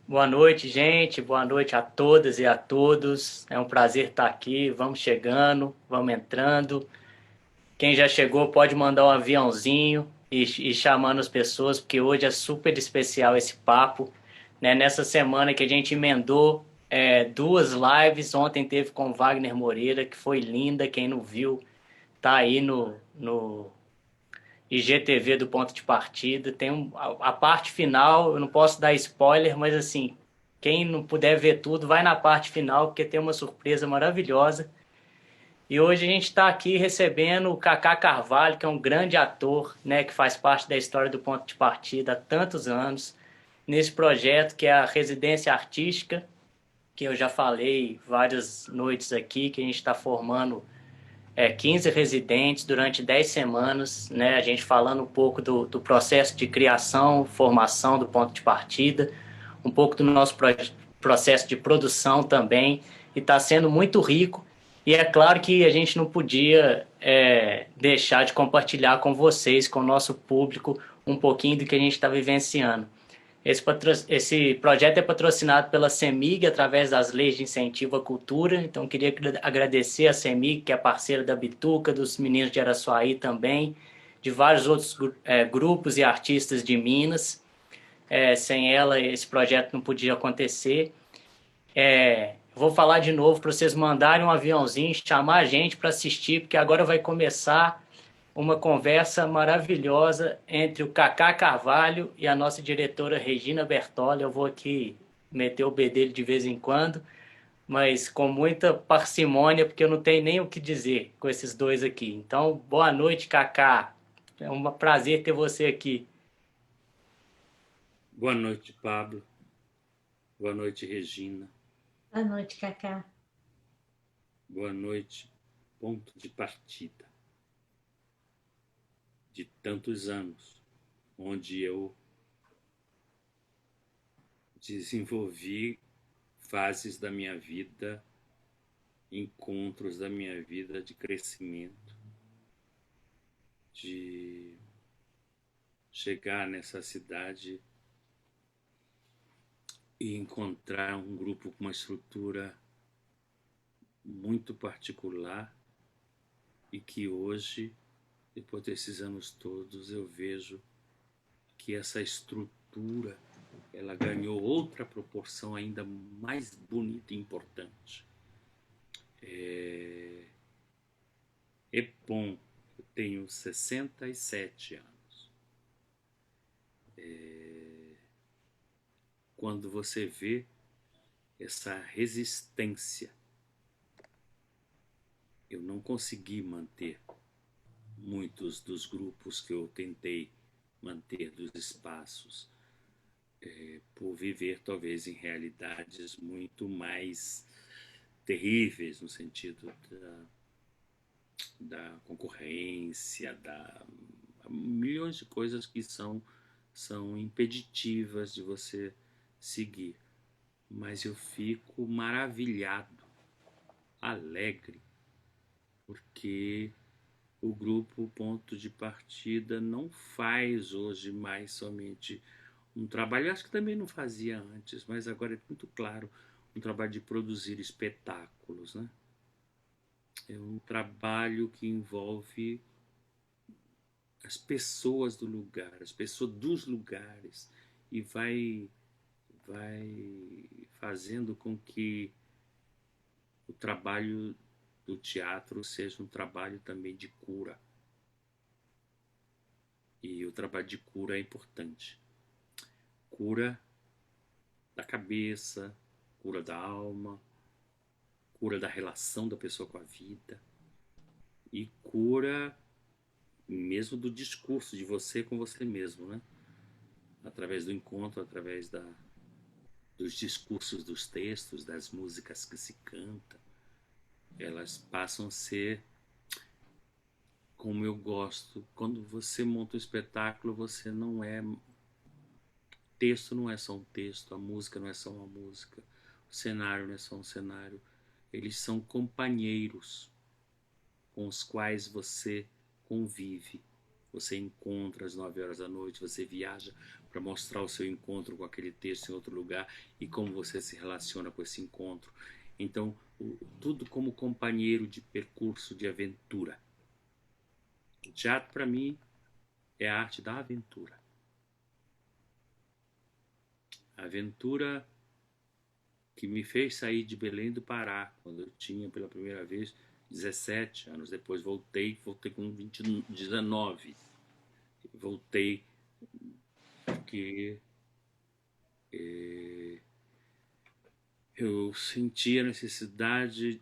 Boa noite, gente. Boa noite a todas e a todos. É um prazer estar aqui. Vamos chegando, vamos entrando. Quem já chegou pode mandar um aviãozinho e chamando as pessoas, porque hoje é super especial esse papo, né? Nessa semana que a gente emendou duas lives. Ontem teve com Wagner Moreira, que foi linda. Quem não viu, tá aí no IGTV do Ponto de Partida. Tem a parte final, eu não posso dar spoiler, mas assim, quem não puder ver tudo, vai na parte final, porque tem uma surpresa maravilhosa. E hoje a gente está aqui recebendo o Kaká Carvalho, que é um grande ator, né, que faz parte da história do Ponto de Partida há tantos anos, nesse projeto que é a Residência Artística, que eu já falei várias noites aqui, que a gente está formando 15 residentes durante 10 semanas, né? A gente falando um pouco do processo de criação, formação do ponto de partida, um pouco do nosso processo de produção também, e está sendo muito rico. E é claro que a gente não podia deixar de compartilhar com vocês, com o nosso público, um pouquinho do que a gente está vivenciando. Esse projeto é patrocinado pela CEMIG através das leis de incentivo à cultura. Então, queria agradecer a CEMIG, que é parceira da Bituca, dos meninos de Araçuaí também, de vários outros grupos e artistas de Minas. Sem ela, esse projeto não podia acontecer. Vou falar de novo para vocês mandarem um aviãozinho, chamar a gente para assistir, porque agora vai começar uma conversa maravilhosa entre o Kaká Carvalho e a nossa diretora Regina Bertoli. Eu vou aqui meter o bedelho de vez em quando, mas com muita parcimônia, porque eu não tenho nem o que dizer com esses dois aqui. Então, boa noite, Kaká. É um prazer ter você aqui. Boa noite, Pablo. Boa noite, Regina. Boa noite, Cacá. Boa noite, ponto de partida de tantos anos, onde eu desenvolvi fases da minha vida, encontros da minha vida de crescimento, de chegar nessa cidade e encontrar um grupo com uma estrutura muito particular e que hoje, depois desses anos todos, eu vejo que essa estrutura ela ganhou outra proporção ainda mais bonita e importante. É bom, eu tenho 67 anos. Quando você vê essa resistência, eu não consegui manter muitos dos grupos que eu tentei manter dos espaços, por viver talvez em realidades muito mais terríveis no sentido da concorrência, da milhões de coisas que são impeditivas de você seguir. Mas eu fico maravilhado, alegre, porque o grupo Ponto de Partida não faz hoje mais somente um trabalho, acho que também não fazia antes, mas agora é muito claro, um trabalho de produzir espetáculos, né? É um trabalho que envolve as pessoas do lugar, as pessoas dos lugares, e vai fazendo com que o trabalho do teatro seja um trabalho também de cura. E o trabalho de cura é importante. Cura da cabeça, cura da alma, cura da relação da pessoa com a vida e cura mesmo do discurso de você com você mesmo, né? Através do encontro, através dos discursos dos textos, das músicas que se cantam, elas passam a ser como eu gosto. Quando você monta um espetáculo, você não é. Texto não é só um texto, a música não é só uma música, o cenário não é só um cenário. Eles são companheiros com os quais você convive, você encontra às 9 horas da noite, você viaja para mostrar o seu encontro com aquele texto em outro lugar e como você se relaciona com esse encontro. Então, tudo como companheiro de percurso, de aventura. O teatro, para mim, é a arte da aventura. A aventura que me fez sair de Belém do Pará, quando eu tinha pela primeira vez 17 anos. Depois voltei com 19. Voltei porque eu senti a necessidade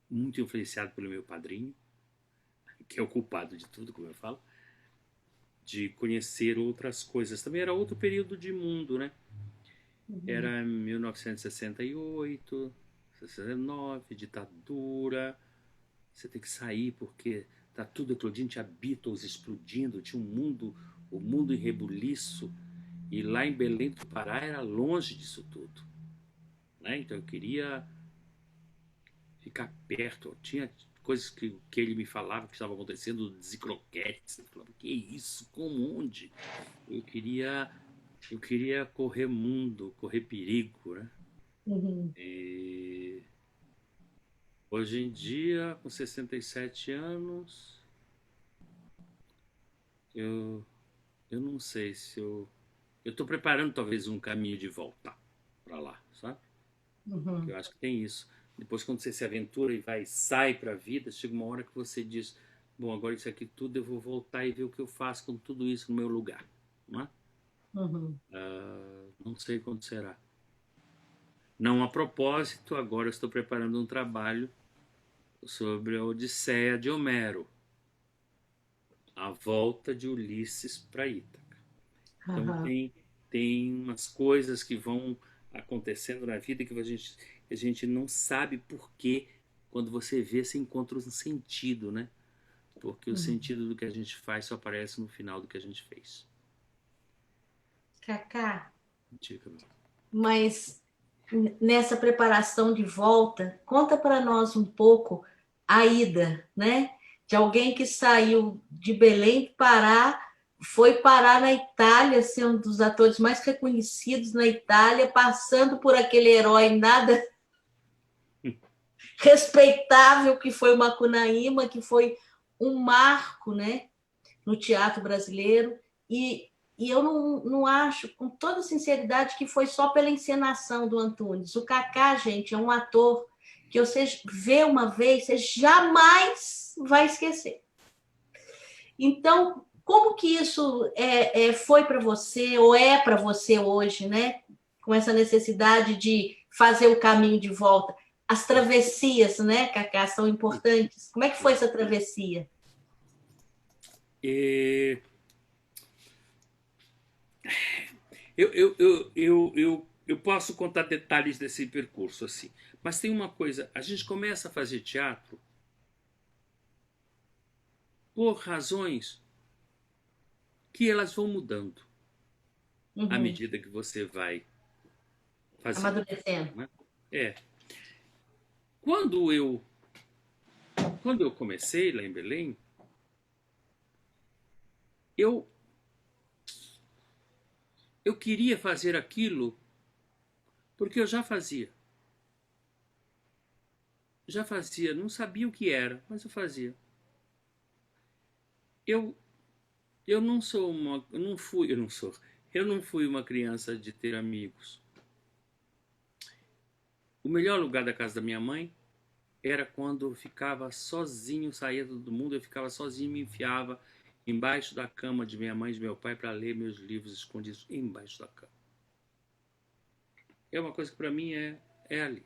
muito influenciado pelo meu padrinho, que é o culpado de tudo, como eu falo, de conhecer outras coisas. Também era outro período de mundo, né? Era 1968, 69, ditadura. Você tem que sair porque tá tudo eclodindo, tinha Beatles explodindo, tinha o mundo em rebuliço. E lá em Belém do Pará era longe disso tudo, né? Então eu queria ficar perto. Tinha coisas que ele me falava que estavam acontecendo, desencroquetes. Eu falava, que isso? Como? Onde? Eu queria correr mundo, correr perigo, né? E hoje em dia, com 67 anos, eu não sei se eu estou preparando talvez um caminho de volta para lá, sabe? Eu acho que tem isso. Depois, quando você se aventura e sai para a vida, chega uma hora que você diz, bom, agora isso aqui tudo eu vou voltar e ver o que eu faço com tudo isso no meu lugar, não é? Não sei quando será. Não a propósito, agora eu estou preparando um trabalho sobre a Odisseia de Homero, a volta de Ulisses para Ítaca. Então tem umas coisas que vão acontecendo na vida que a gente não sabe por quê. Quando você vê, você encontra um sentido, né? Porque o sentido do que a gente faz só aparece no final do que a gente fez. Cacá, Diga, mas nessa preparação de volta, conta para nós um pouco a ida, né? De alguém que saiu de Belém do Pará, foi parar na Itália, ser um dos atores mais reconhecidos na Itália, passando por aquele herói nada respeitável que foi o Macunaíma, que foi um marco, né, no teatro brasileiro. E eu não acho, com toda sinceridade, que foi só pela encenação do Antunes. O Cacá, gente, é um ator que você vê uma vez, você jamais vai esquecer. Então, como que isso foi para você, ou é para você hoje, né? Com essa necessidade de fazer o caminho de volta. As travessias, né, Cacá, são importantes. Como é que foi essa travessia? Eu posso contar detalhes desse percurso assim, mas tem uma coisa: a gente começa a fazer teatro por razões que elas vão mudando à medida que você vai fazendo. Amadurecendo. Né? Quando eu comecei lá em Belém, eu queria fazer aquilo porque eu já fazia. Não sabia o que era, mas eu fazia. Eu não fui uma criança de ter amigos. O melhor lugar da casa da minha mãe era quando eu ficava sozinho, saía todo mundo, eu ficava sozinho, me enfiava embaixo da cama de minha mãe e de meu pai para ler meus livros escondidos embaixo da cama. É uma coisa que para mim é ali.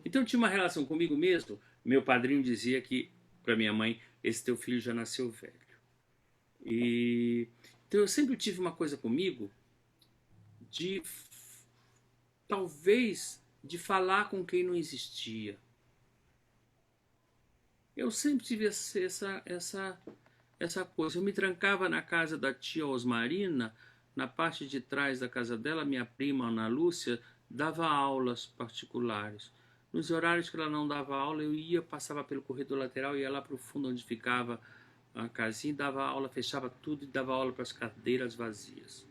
Então eu tinha uma relação comigo mesmo. Meu padrinho dizia que para minha mãe, esse teu filho já nasceu velho. Então eu sempre tive uma coisa comigo de talvez de falar com quem não existia. Eu sempre tive essa coisa. Eu me trancava na casa da tia Osmarina, na parte de trás da casa dela, minha prima Ana Lúcia dava aulas particulares. Nos horários que ela não dava aula, eu ia, passava pelo corredor lateral, ia lá para o fundo onde ficava a casinha, dava aula, fechava tudo e dava aula para as cadeiras vazias.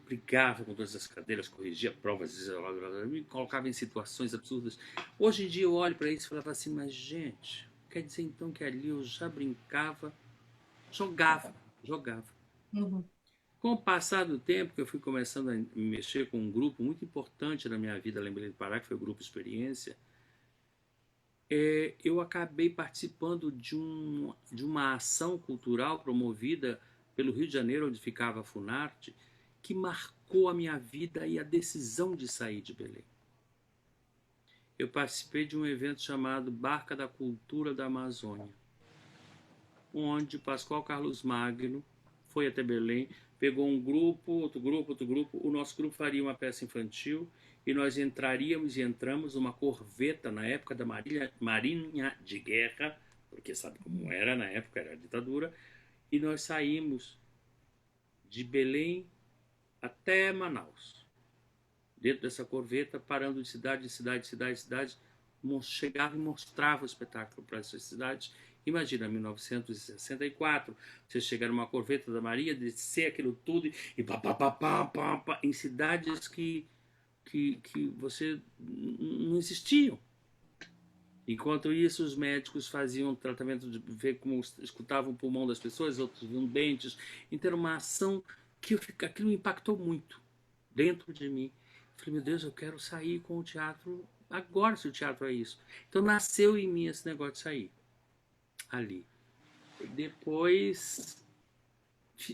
Brigava com todas as cadeiras, corrigia provas, me colocava em situações absurdas. Hoje em dia eu olho para isso e falava assim, mas gente, quer dizer então que ali eu já brincava, jogava. Uhum. Com o passar do tempo, que eu fui começando a mexer com um grupo muito importante na minha vida lá em Belém do Pará, que foi o Grupo Experiência, eu acabei participando de uma ação cultural promovida pelo Rio de Janeiro, onde ficava a Funarte, que marcou a minha vida e a decisão de sair de Belém. Eu participei de um evento chamado Barca da Cultura da Amazônia, onde Pascoal Carlos Magno foi até Belém, pegou um grupo, outro grupo. O nosso grupo faria uma peça infantil e nós entraríamos e entramos numa corveta na época da Marinha de Guerra, porque sabe como era na época, era a ditadura, e nós saímos de Belém até Manaus, dentro dessa corveta, parando de cidade em cidade, chegava e mostrava o espetáculo para essas cidades. Imagina, 1964, você chegar numa corveta da Maria, descer aquilo tudo e pá, em cidades que você não existiam. Enquanto isso, os médicos faziam tratamento de ver como escutavam o pulmão das pessoas, outros viam dentes. Então era uma ação que aquilo me impactou muito dentro de mim. Eu falei, meu Deus, eu quero sair com o teatro agora, se o teatro é isso. Então nasceu em mim esse negócio de sair ali. Depois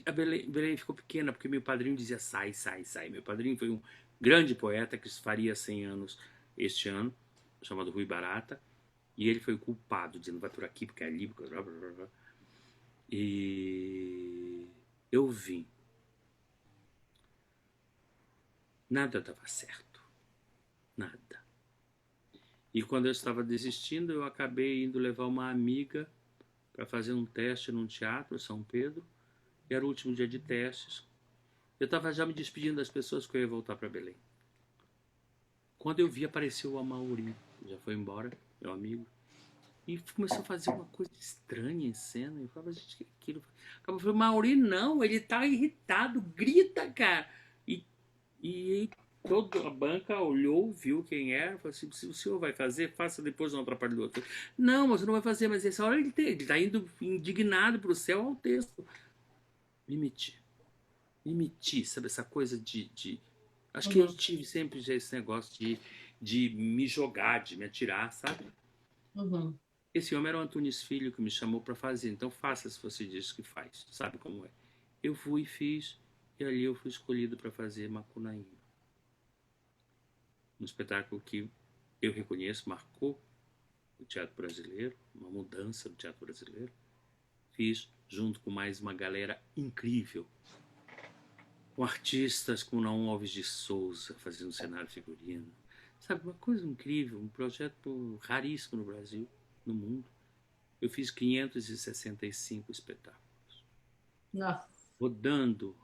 a Belém ficou pequena, porque meu padrinho dizia sai. Meu padrinho foi um grande poeta que faria 100 anos este ano, chamado Rui Barata, e ele foi o culpado, dizendo vai por aqui, porque é ali, porque... E eu vim. Nada dava certo. Nada. E quando eu estava desistindo, eu acabei indo levar uma amiga para fazer um teste num teatro, São Pedro. Era o último dia de testes. Eu estava já me despedindo das pessoas que eu ia voltar para Belém. Quando eu vi, apareceu o Amaury. Já foi embora, meu amigo. E começou a fazer uma coisa estranha em cena. Eu falava, gente, que é aquilo? Eu falei, Amaury não, ele tá irritado, grita, cara. E toda a banca olhou, viu quem era, falou assim, se o senhor vai fazer, faça depois, não atrapalhe do outro. Não, mas você não vai fazer, mas essa hora ele está indo indignado para o céu ao texto. Me meti, sabe, essa coisa de acho que eu tive sempre já esse negócio de me jogar, de me atirar, sabe? Uhum. Esse homem era o Antunes Filho que me chamou para fazer, então faça se você diz que faz, sabe como é. Eu fui e fiz, e ali eu fui escolhido para fazer Macunaíma. Um espetáculo que eu reconheço, marcou o teatro brasileiro, uma mudança do teatro brasileiro. Fiz junto com mais uma galera incrível, com artistas como Naum Alves de Souza fazendo cenário figurino. Sabe, uma coisa incrível, um projeto raríssimo no Brasil, no mundo. Eu fiz 565 espetáculos. Nossa. Rodando.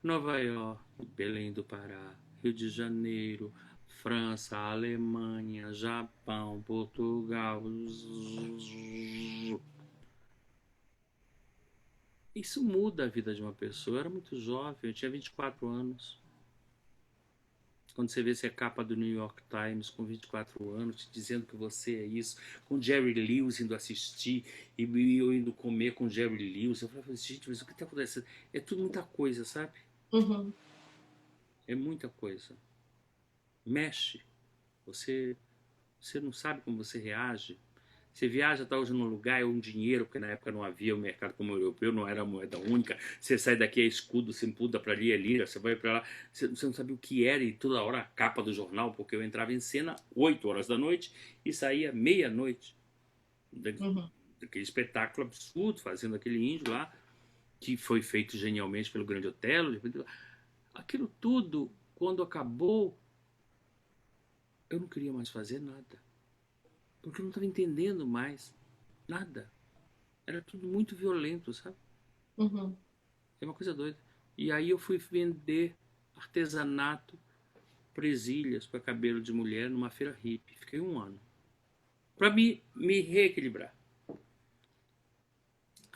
Nova York, Belém do Pará, Rio de Janeiro, França, Alemanha, Japão, Portugal. Isso muda a vida de uma pessoa. Eu era muito jovem, eu tinha 24 anos. Quando você vê essa capa do New York Times com 24 anos, te dizendo que você é isso, com Jerry Lewis indo assistir e eu indo comer com Jerry Lewis, eu falava, gente, mas o que está acontecendo? É tudo muita coisa, sabe? Uhum. É muita coisa. Mexe. Você não sabe como você reage. Você viaja, está hoje num lugar, é um dinheiro, porque na época não havia o mercado como o europeu, não era moeda única. Você sai daqui, é escudo, você muda para ali, é lira, você vai para lá. Você não sabia o que era, e toda hora a capa do jornal, porque eu entrava em cena 8 horas da noite e saía meia-noite. Daquele espetáculo absurdo, fazendo aquele índio lá, que foi feito genialmente pelo Grande Otelo. Aquilo tudo, quando acabou, eu não queria mais fazer nada. Porque eu não estava entendendo mais nada. Era tudo muito violento, sabe? Uhum. É uma coisa doida. E aí eu fui vender artesanato presilhas para cabelo de mulher numa feira hippie. Fiquei 1 ano. Para me reequilibrar.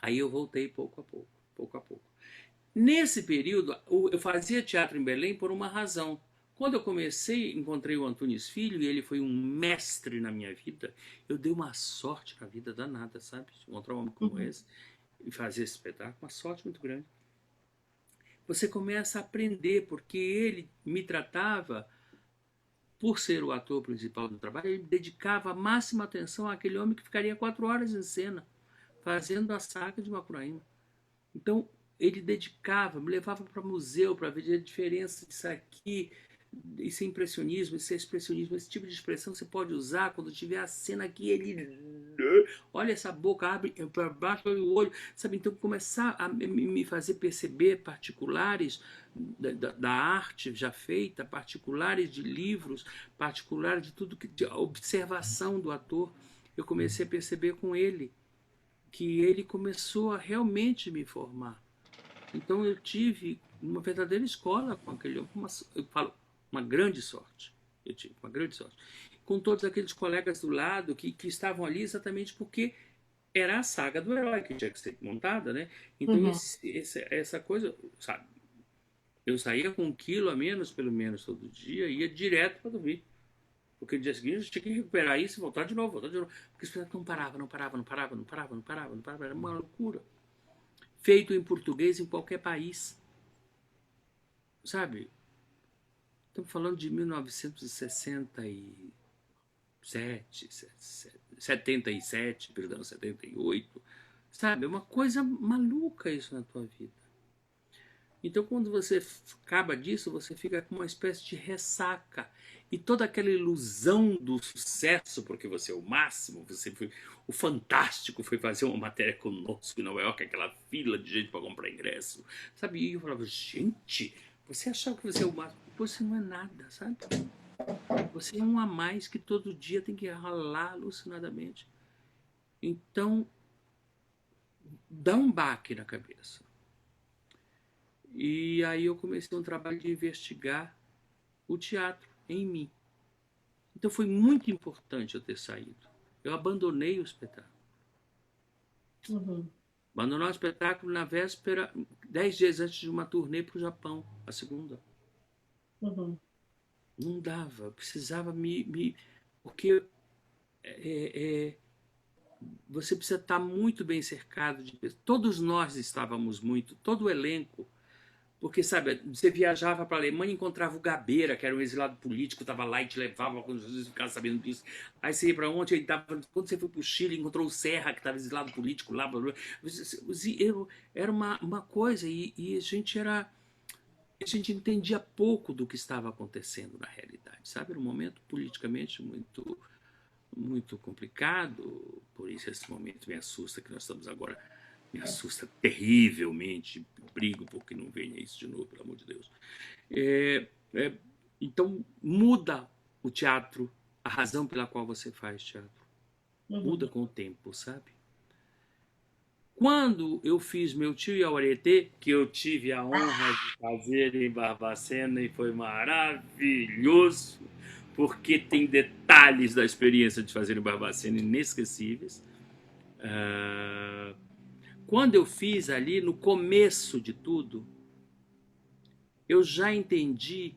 Aí eu voltei pouco a pouco, pouco a pouco. Nesse período, eu fazia teatro em Belém por uma razão. Quando eu comecei, encontrei o Antunes Filho e ele foi um mestre na minha vida. Eu dei uma sorte na vida danada, sabe? Encontrar um homem como esse e fazer esse espetáculo, uma sorte muito grande. Você começa a aprender, porque ele me tratava, por ser o ator principal do trabalho, ele dedicava a máxima atenção àquele homem que ficaria 4 horas em cena, fazendo a saga de Macunaíma. Então, ele dedicava, me levava para museu para ver a diferença disso aqui. Isso é impressionismo, isso é expressionismo. Esse tipo de expressão você pode usar quando tiver a cena que ele... Olha essa boca, abre para baixo o olho. Sabe? Então, começar a me fazer perceber particulares da arte já feita, particulares de livros, particulares de tudo, de observação do ator. Eu comecei a perceber com ele que ele começou a realmente me formar. Então eu tive uma verdadeira escola com aquele homem, eu falo, uma grande sorte. Eu tive uma grande sorte. Com todos aqueles colegas do lado que estavam ali exatamente porque era a saga do herói que tinha que ser montada, né? Então essa coisa, sabe? Eu saía com 1 quilo a menos, pelo menos, todo dia, e ia direto para dormir. Porque no dia seguinte eu tinha que recuperar isso e voltar de novo, voltar de novo. Porque o espetáculo não parava, não parava, não parava, não parava, não parava, não parava. Era uma loucura. Feito em português em qualquer país. Sabe? Estamos falando de 1967, 77, perdão, 78. Sabe? É uma coisa maluca isso na tua vida. Então, quando você acaba disso, você fica com uma espécie de ressaca. E toda aquela ilusão do sucesso, porque você é o máximo, você foi o fantástico, foi fazer uma matéria conosco em Nova York, aquela fila de gente para comprar ingresso. Sabe? E eu falava, gente, você achava que você é o máximo? Você não é nada, sabe? Você é um a mais que todo dia tem que ralar alucinadamente. Então, dá um baque na cabeça. E aí eu comecei um trabalho de investigar o teatro em mim. Então foi muito importante eu ter saído. Eu abandonei o espetáculo. Abandonar o espetáculo na véspera, 10 dias antes de uma turnê para o Japão, a segunda. Não dava, eu precisava porque você precisa estar muito bem cercado de pessoas. Todos nós estávamos muito, todo o elenco. Porque, sabe, você viajava para a Alemanha e encontrava o Gabeira, que era um exilado político, estava lá e te levava, quando você ficava sabendo disso. Aí você ia para onde? Quando você foi para o Chile, encontrou o Serra, que estava exilado político lá. Blá, blá. Era uma coisa, e a gente entendia pouco do que estava acontecendo na realidade, sabe? Era um momento politicamente muito, muito complicado, por isso esse momento me assusta que nós estamos agora. Me assusta terrivelmente, brigo porque não venha isso de novo, pelo amor de Deus. Então, muda o teatro, a razão pela qual você faz teatro. Muda com o tempo, sabe? Quando eu fiz Meu Tio e a Oretê, que eu tive a honra de fazer em Barbacena, e foi maravilhoso, porque tem detalhes da experiência de fazer em Barbacena inesquecíveis. Quando eu fiz ali, no começo de tudo, eu já entendi,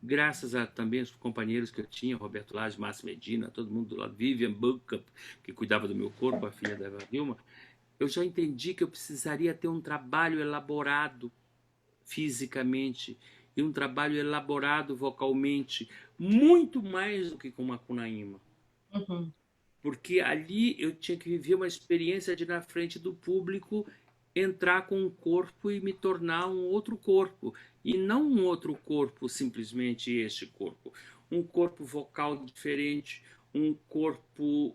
graças a também os companheiros que eu tinha, Roberto Lage, Márcio Medina, todo mundo do lado, Vivian Buckup, que cuidava do meu corpo, a filha da Eva Vilma, eu já entendi que eu precisaria ter um trabalho elaborado fisicamente e um trabalho elaborado vocalmente, muito mais do que com Macunaíma. Porque ali eu tinha que viver uma experiência de, na frente do público, entrar com um corpo e me tornar um outro corpo. E não um outro corpo, simplesmente este corpo. Um corpo vocal diferente, um corpo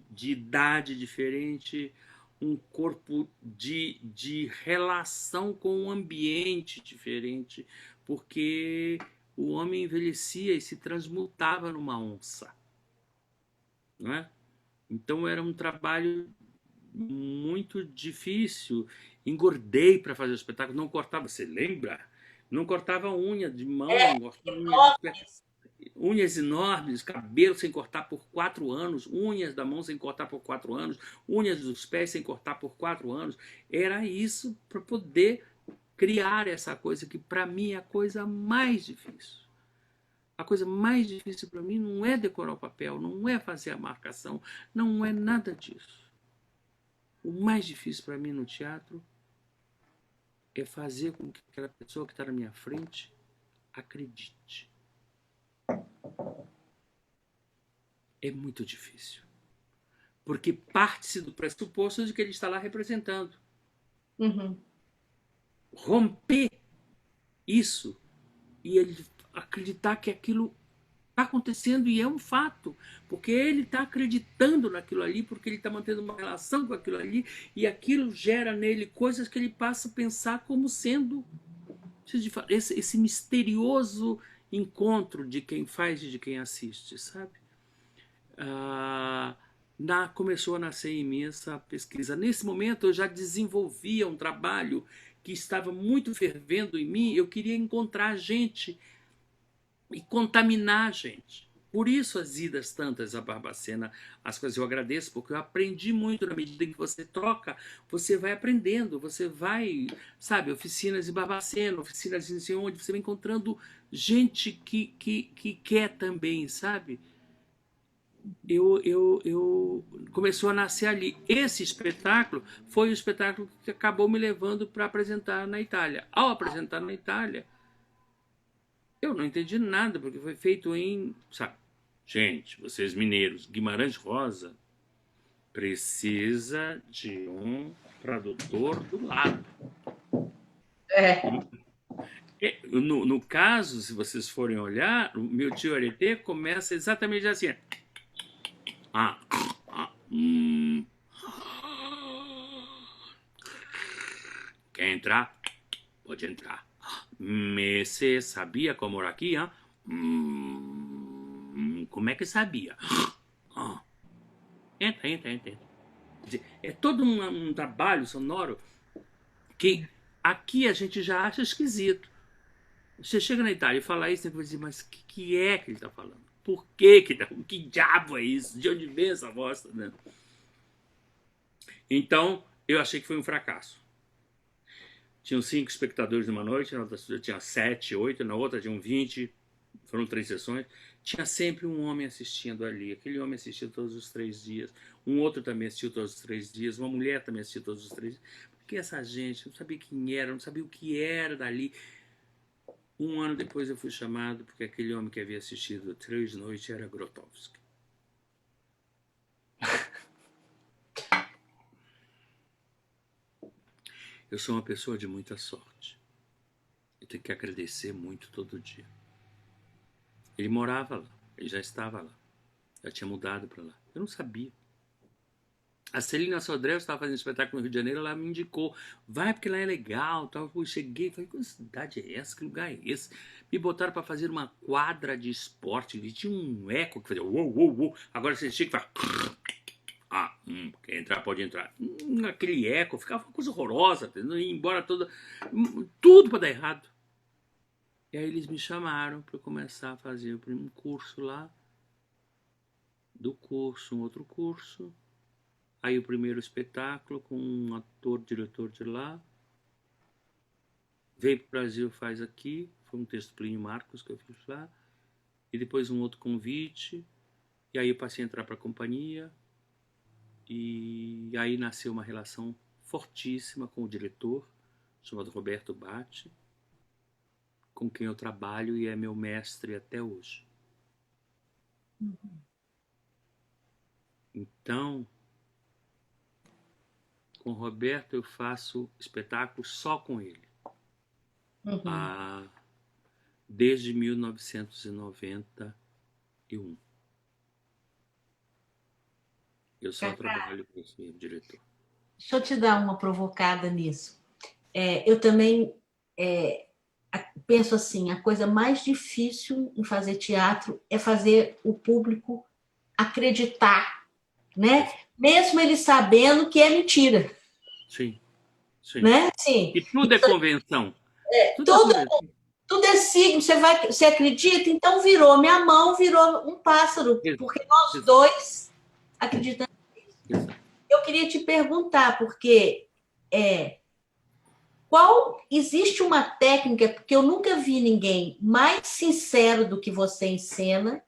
de idade diferente, um corpo de relação com o ambiente diferente, porque o homem envelhecia e se transmutava numa onça. Não é? Então era um trabalho muito difícil. Engordei para fazer o espetáculo, não cortava. Você lembra Não cortava unha de mão, É, não cortava unha de pé. Unhas enormes, cabelo sem cortar por 4 anos, unhas da mão sem cortar por 4 anos, unhas dos pés sem cortar por 4 anos. Era isso para poder criar essa coisa que para mim é a coisa mais difícil. A coisa mais difícil para mim não é decorar o papel, não é fazer a marcação, não é nada disso. O mais difícil para mim no teatro é fazer com que aquela pessoa que está na minha frente acredite. É muito difícil. Porque parte-se do pressuposto de que ele está lá representando. Uhum. Romper isso e ele acreditar que aquilo está acontecendo e é um fato, porque ele está acreditando naquilo ali, porque ele está mantendo uma relação com aquilo ali e aquilo gera nele coisas que ele passa a pensar como sendo esse misterioso encontro de quem faz e de quem assiste, sabe? Começou a nascer em mim essa pesquisa. Nesse momento eu já desenvolvia um trabalho que estava muito fervendo em mim. Eu queria encontrar gente e contaminar gente. Por isso as idas tantas a Barbacena, as coisas eu agradeço, porque eu aprendi muito. Na medida em que você troca, você vai aprendendo, você vai, sabe, oficinas em Barbacena, oficinas em onde você vai encontrando gente que quer também, sabe? Começou a nascer ali. Esse espetáculo foi o espetáculo que acabou me levando para apresentar na Itália. Ao apresentar na Itália, eu não entendi nada, porque foi feito em... Sabe? Gente, vocês mineiros, Guimarães Rosa precisa de um tradutor do lado. No caso, se vocês forem olhar, o meu tio Aretê começa exatamente assim. Quer entrar? Pode entrar. Você sabia como era aqui? Como é que sabia? Entra. É todo um trabalho sonoro que aqui a gente já acha esquisito. Você chega na Itália e fala isso, você vai dizer, mas o que é que ele está falando? Por que que diabo é isso? De onde vem essa voz? Né? Então, eu achei que foi um fracasso. Tinham 5 espectadores numa noite, na outra tinha 7, 8, na outra tinham 20, foram 3 sessões. Tinha sempre um homem assistindo ali. Aquele homem assistiu todos os 3 dias. Um outro também assistiu todos os 3 dias. Uma mulher também assistiu todos os 3 dias. Porque essa gente não sabia quem era, não sabia o que era dali. Um ano depois eu fui chamado porque aquele homem que havia assistido 3 noites era Grotowski. Eu sou uma pessoa de muita sorte. Eu tenho que agradecer muito todo dia. Ele morava lá, ele já estava lá. Já tinha mudado para lá. Eu não sabia. A Celina Sodré, eu estava fazendo espetáculo no Rio de Janeiro, ela me indicou, vai porque lá é legal, tal. Eu cheguei e falei, que cidade é essa? Que lugar é esse? Me botaram para fazer uma quadra de esporte, e tinha um eco que fazia uou, uou, uou. Agora você chega e fala, quer entrar, pode entrar. Aquele eco, ficava uma coisa horrorosa, ia embora tudo para dar errado. E aí eles me chamaram para começar a fazer um curso lá, do curso, um outro curso. Aí o primeiro espetáculo com um ator, diretor de lá. Veio para o Brasil, faz aqui. Foi um texto Plínio Marcos que eu fiz lá. E depois um outro convite. E aí eu passei a entrar para a companhia. E aí nasceu uma relação fortíssima com o diretor, chamado Roberto Batti, com quem eu trabalho e é meu mestre até hoje. Então... com o Roberto eu faço espetáculo só com ele. Desde 1991. Eu só trabalho com esse mesmo diretor. Deixa eu te dar uma provocada nisso. Eu também penso assim, a coisa mais difícil em fazer teatro é fazer o público acreditar, né? Mesmo ele sabendo que é mentira. Sim. Né? Sim. E tudo é convenção. Tudo é convenção. tudo é signo, você acredita? Então virou, minha mão virou um pássaro, porque nós dois acreditamos. Eu queria te perguntar, porque existe uma técnica, porque eu nunca vi ninguém mais sincero do que você em cena,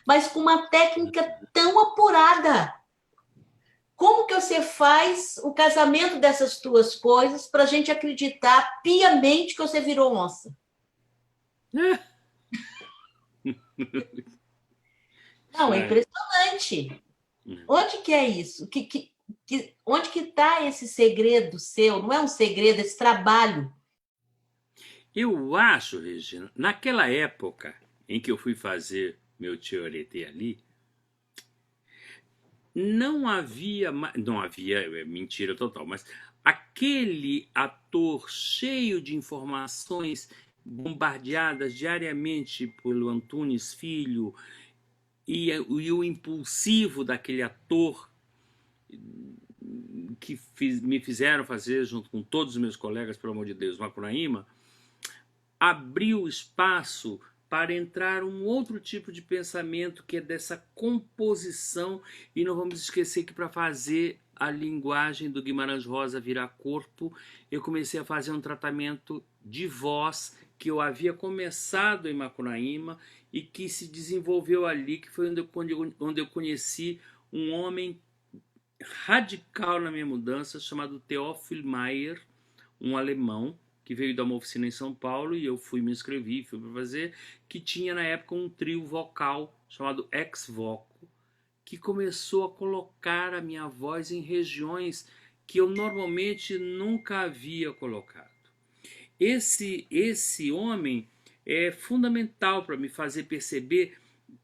mas com uma técnica tão apurada. Como que você faz o casamento dessas duas coisas para a gente acreditar piamente que você virou onça? Não, é impressionante. Onde que é isso? Onde que está esse segredo seu? Não é um segredo, esse trabalho. Eu acho, Regina, naquela época em que eu fui fazer meu Tioretê ali, não havia, não havia, é mentira total, mas aquele ator cheio de informações bombardeadas diariamente pelo Antunes Filho e o impulsivo daquele ator que me fizeram fazer, junto com todos os meus colegas, pelo amor de Deus, Macunaíma, abriu espaço para entrar um outro tipo de pensamento, que é dessa composição, e não vamos esquecer que para fazer a linguagem do Guimarães Rosa virar corpo, eu comecei a fazer um tratamento de voz que eu havia começado em Macunaíma e que se desenvolveu ali, que foi onde eu conheci um homem radical na minha mudança, chamado Theophil Mayer, um alemão, que veio dar uma oficina em São Paulo, e eu fui me inscrevi, fui para fazer, que tinha na época um trio vocal chamado Ex Voco, que começou a colocar a minha voz em regiões que eu normalmente nunca havia colocado. Esse homem é fundamental para me fazer perceber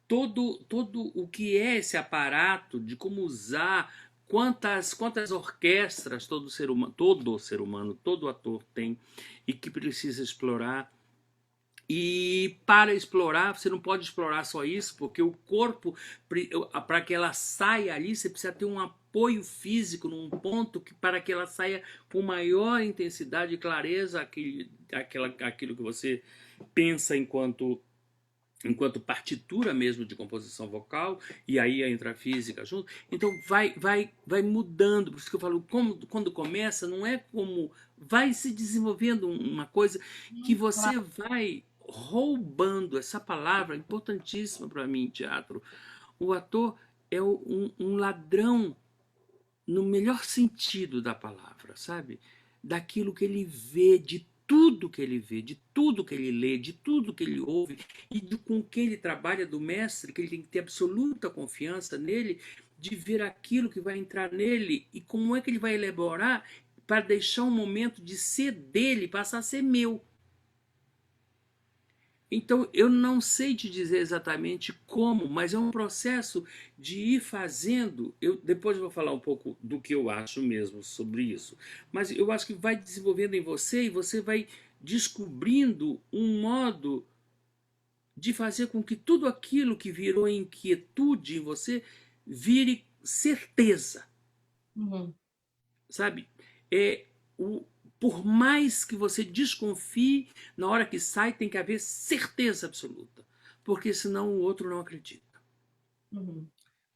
todo o que é esse aparato, de como usar, quantas orquestras todo ser humano, todo ator tem e que precisa explorar. E para explorar, você não pode explorar só isso, porque o corpo, para que ela saia ali, você precisa ter um apoio físico num ponto que, para que ela saia com maior intensidade e clareza aquilo que você pensa enquanto partitura mesmo de composição vocal, e aí entra a física junto. Então vai mudando. Por isso que eu falo, quando começa, não é como vai se desenvolvendo uma coisa que você vai roubando. Essa palavra importantíssima para mim em teatro. O ator é um ladrão no melhor sentido da palavra, sabe? Daquilo que ele vê, de tudo que ele vê, de tudo que ele lê, de tudo que ele ouve e com que ele trabalha, do mestre, que ele tem que ter absoluta confiança nele, de ver aquilo que vai entrar nele e como é que ele vai elaborar para deixar um momento de ser dele passar a ser meu. Então, eu não sei te dizer exatamente como, mas é um processo de ir fazendo. Depois eu vou falar um pouco do que eu acho mesmo sobre isso. Mas eu acho que vai desenvolvendo em você e você vai descobrindo um modo de fazer com que tudo aquilo que virou inquietude em você vire certeza. Uhum. Sabe? Por mais que você desconfie, na hora que sai tem que haver certeza absoluta, porque senão o outro não acredita. Uhum.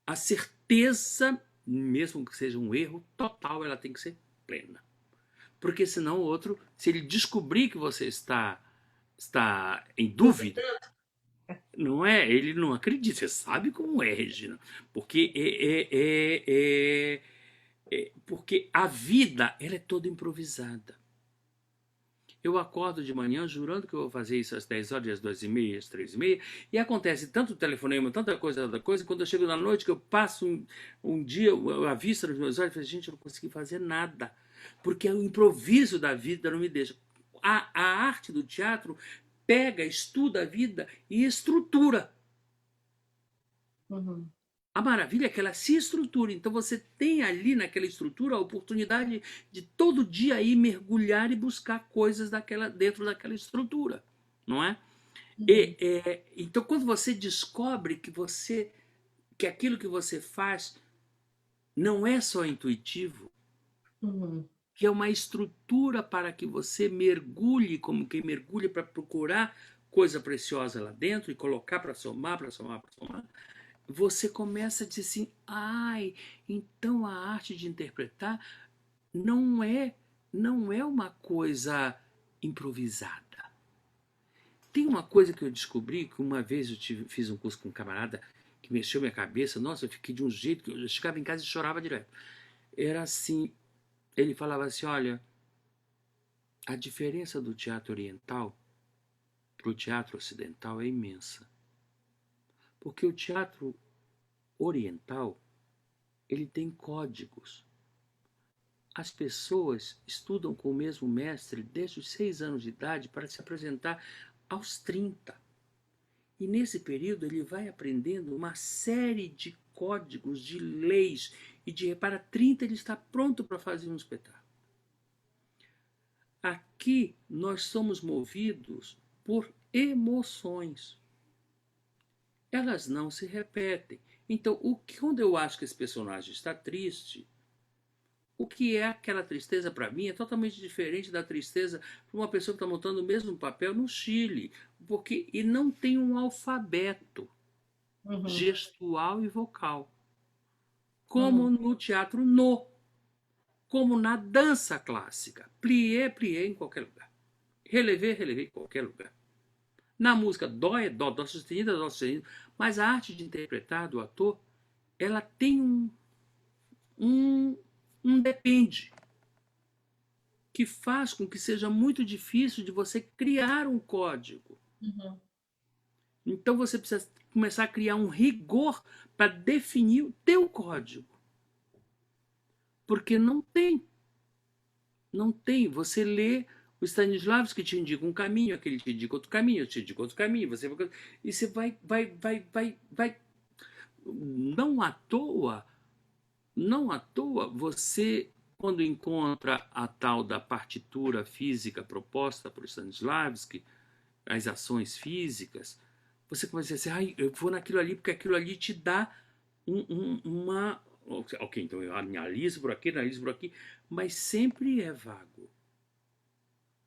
A certeza, mesmo que seja um erro total, ela tem que ser plena, porque senão o outro, se ele descobrir que você está em dúvida, não é? Ele não acredita. Você sabe como é, Regina, porque porque a vida ela é toda improvisada. Eu acordo de manhã jurando que eu vou fazer isso às 10 horas, às 2h30, às 3h30, e acontece tanto telefonema, tanta coisa, quando eu chego na noite, que eu passo um dia, a vista nos meus olhos, e falo, gente, eu não consegui fazer nada, porque o improviso da vida não me deixa. A arte do teatro pega, estuda a vida e estrutura. Uhum. A maravilha é que ela se estrutura. Então você tem ali naquela estrutura a oportunidade de todo dia ir mergulhar e buscar coisas dentro daquela estrutura, não é? Uhum. Então quando você descobre que aquilo que você faz não é só intuitivo, Uhum. que é uma estrutura para que você mergulhe, como quem mergulha para procurar coisa preciosa lá dentro e colocar para somar, para somar, para somar, você começa a dizer assim, ai, então a arte de interpretar não é uma coisa improvisada. Tem uma coisa que eu descobri, que uma vez fiz um curso com um camarada que mexeu minha cabeça, nossa, eu fiquei de um jeito que eu chegava em casa e chorava direto. Era assim, ele falava assim, olha, a diferença do teatro oriental para o teatro ocidental é imensa. Porque o teatro oriental, ele tem códigos. As pessoas estudam com o mesmo mestre desde os 6 anos de idade para se apresentar aos 30. E nesse período ele vai aprendendo uma série de códigos, de leis, e de para 30 ele está pronto para fazer um espetáculo. Aqui nós somos movidos por emoções. Elas não se repetem. Então, quando eu acho que esse personagem está triste, o que é aquela tristeza para mim é totalmente diferente da tristeza para uma pessoa que está montando o mesmo papel no Chile, e não tem um alfabeto gestual e vocal, como no teatro como na dança clássica, plié, plié em qualquer lugar, relevé, relevé em qualquer lugar. Na música dó é dó, dó sustenido é dó sustenido, mas a arte de interpretar do ator, ela tem um depende, que faz com que seja muito difícil de você criar um código. Então você precisa começar a criar um rigor para definir o teu código. Porque não tem. Não tem. Você lê o Stanislavski que te indica um caminho, aquele te indica outro caminho, eu te indico outro caminho, e você vai. Não à toa você, quando encontra a tal da partitura física proposta por Stanislavski, as ações físicas, você começa a dizer assim, eu vou naquilo ali porque aquilo ali te dá uma... Ok, então eu analiso por aqui, mas sempre é vago.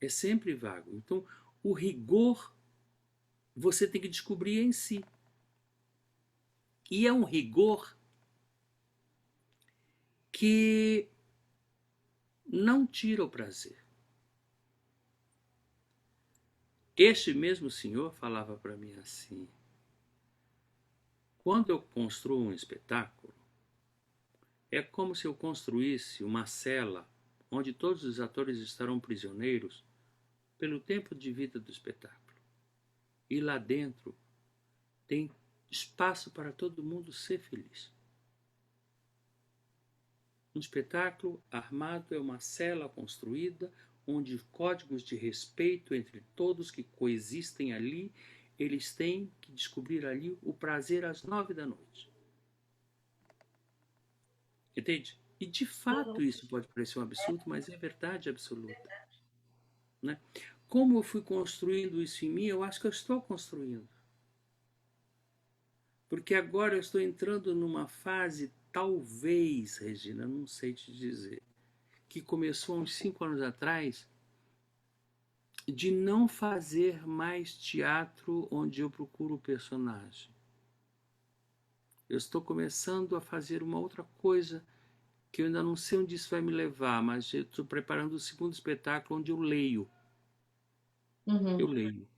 É sempre vago. Então, o rigor você tem que descobrir em si. E é um rigor que não tira o prazer. Este mesmo senhor falava para mim assim, quando eu construo um espetáculo, é como se eu construísse uma cela onde todos os atores estarão prisioneiros pelo tempo de vida do espetáculo. E lá dentro tem espaço para todo mundo ser feliz. Um espetáculo armado é uma cela construída onde códigos de respeito entre todos que coexistem ali, eles têm que descobrir ali o prazer às 9 da noite. Entende? E de fato isso pode parecer um absurdo, mas é verdade absoluta. Né? Como eu fui construindo isso em mim, eu acho que eu estou construindo. Porque agora eu estou entrando numa fase, talvez, Regina, não sei te dizer, que começou uns 5 anos atrás, de não fazer mais teatro onde eu procuro o personagem. Eu estou começando a fazer uma outra coisa que eu ainda não sei onde isso vai me levar, mas eu estou preparando o segundo espetáculo onde eu leio. Eu leio.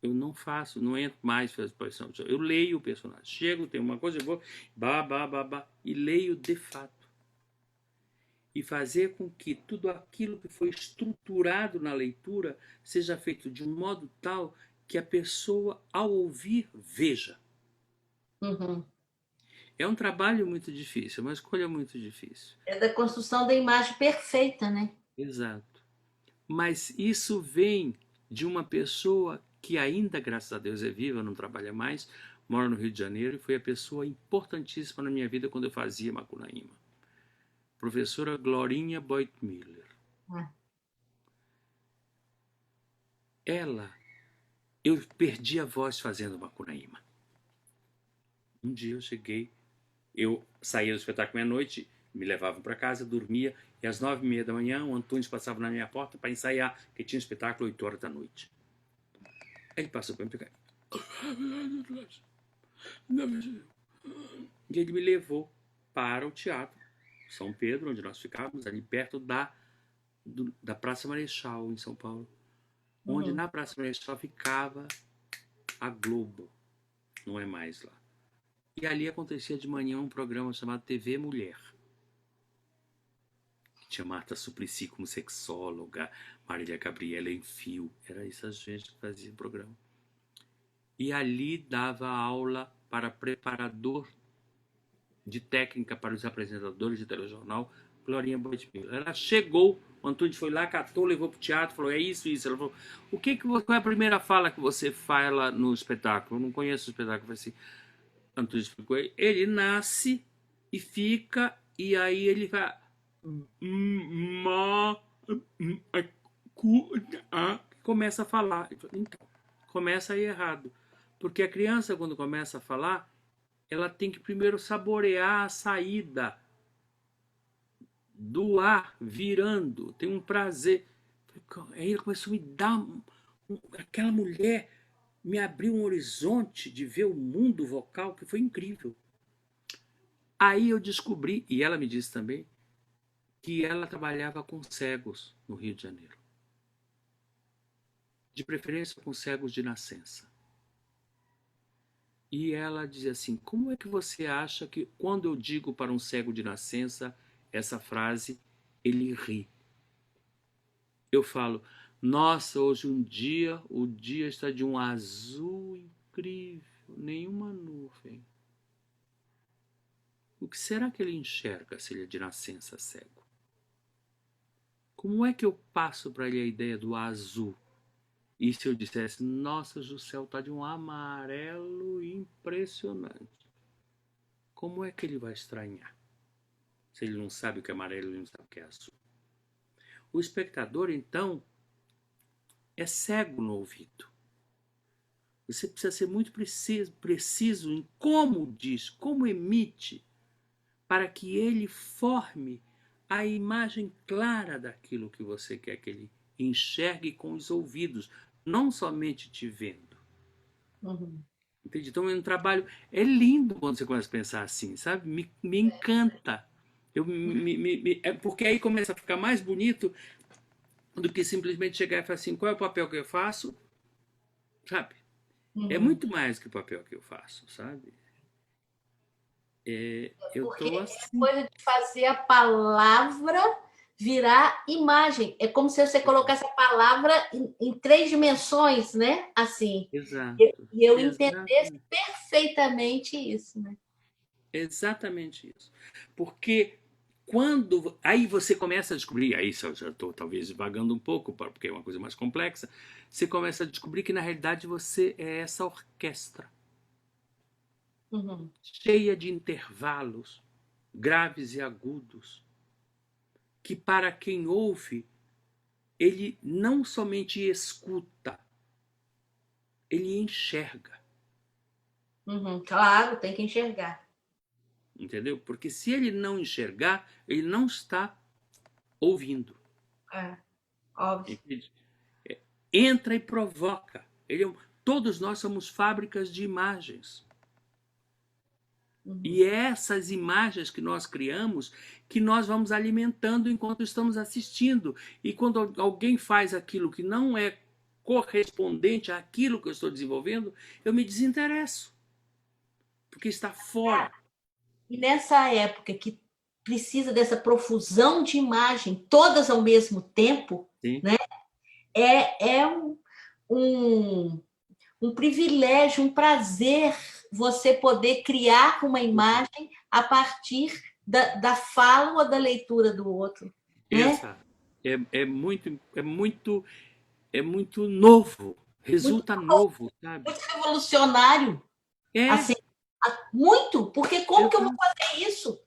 Eu não faço, não entro mais fazer exposição. Eu leio o personagem. Chego, tem uma coisa, eu vou e leio de fato. E fazer com que tudo aquilo que foi estruturado na leitura seja feito de um modo tal que a pessoa, ao ouvir, veja. É um trabalho muito difícil, é uma escolha muito difícil. É da construção da imagem perfeita, né? Exato. Mas isso vem de uma pessoa que ainda, graças a Deus, é viva, não trabalha mais, mora no Rio de Janeiro e foi a pessoa importantíssima na minha vida quando eu fazia Macunaíma. Professora Glorinha Boitmiller. Eu perdi a voz fazendo Macunaíma. Um dia eu cheguei, eu saía do espetáculo meia-noite, me levavam para casa, dormia, e às 9h30 da manhã o Antunes passava na minha porta para ensaiar, porque tinha um espetáculo 8 horas da noite. Aí ele passou para me pegar. E ele me levou para o Teatro São Pedro, onde nós ficávamos, ali perto da Praça Marechal, em São Paulo. Onde na Praça Marechal ficava a Globo. Não é mais lá. E ali acontecia de manhã um programa chamado TV Mulher. Tinha Marta Suplicy como sexóloga, Marília Gabriela em fio. Era essa gente que fazia o programa. E ali dava aula para preparador de técnica para os apresentadores de telejornal, Glorinha Boitmiller. Ela chegou, o Antunes foi lá, catou, levou para o teatro, falou, é isso. Ela falou, qual é a primeira fala que você fala no espetáculo? Eu não conheço o espetáculo. Eu falei assim, Antunes explicou, ele nasce e fica, e aí ele vai... começa a falar. Então, começa aí errado. Porque a criança, quando começa a falar, ela tem que primeiro saborear a saída do ar virando. Tem um prazer. Aí ele começou a me dar... Aquela mulher me abriu um horizonte de ver o mundo vocal que foi incrível. Aí eu descobri, e ela me disse também, que ela trabalhava com cegos no Rio de Janeiro. De preferência com cegos de nascença. E ela dizia assim, como é que você acha que quando eu digo para um cego de nascença essa frase, ele ri? Eu falo, nossa, hoje o dia está de um azul incrível, nenhuma nuvem. O que será que ele enxerga se ele é de nascença cego? Como é que eu passo para ele a ideia do azul? E se eu dissesse, nossa, o céu está de um amarelo impressionante. Como é que ele vai estranhar? Se ele não sabe o que é amarelo, ele não sabe o que é azul. O espectador, então, é cego no ouvido. Você precisa ser muito preciso em como diz, como emite, para que ele forme a imagem clara daquilo que você quer que ele enxergue com os ouvidos, não somente te vendo. Entende? Então é um trabalho... É lindo quando você começa a pensar assim, sabe? Me encanta. Porque aí começa a ficar mais bonito do que simplesmente chegar e falar assim, qual é o papel que eu faço? Sabe? É muito mais que o papel que eu faço, sabe? Eu tô assim. É coisa de fazer a palavra virar imagem. É como se você colocasse a palavra em 3 dimensões, né? Assim. Exato. E eu entendesse perfeitamente isso, né? Exatamente isso. Porque quando... Aí você começa a descobrir, aí eu já estou talvez vagando um pouco, porque é uma coisa mais complexa, você começa a descobrir que na realidade você é essa orquestra. Cheia de intervalos graves e agudos, que para quem ouve, ele não somente escuta, ele enxerga. Claro, tem que enxergar. Entendeu? Porque se ele não enxergar, ele não está ouvindo. Óbvio. Entende? Entra e provoca. Todos nós somos fábricas de imagens. E é essas imagens que nós criamos que nós vamos alimentando enquanto estamos assistindo. E quando alguém faz aquilo que não é correspondente àquilo que eu estou desenvolvendo, eu me desinteresso. Porque está fora. E nessa época que precisa dessa profusão de imagem, todas ao mesmo tempo, né? É um privilégio, um prazer você poder criar uma imagem a partir da fala ou da leitura do outro. Né? É muito novo, resulta novo, sabe? Muito revolucionário. Assim, muito, porque como que eu vou fazer isso?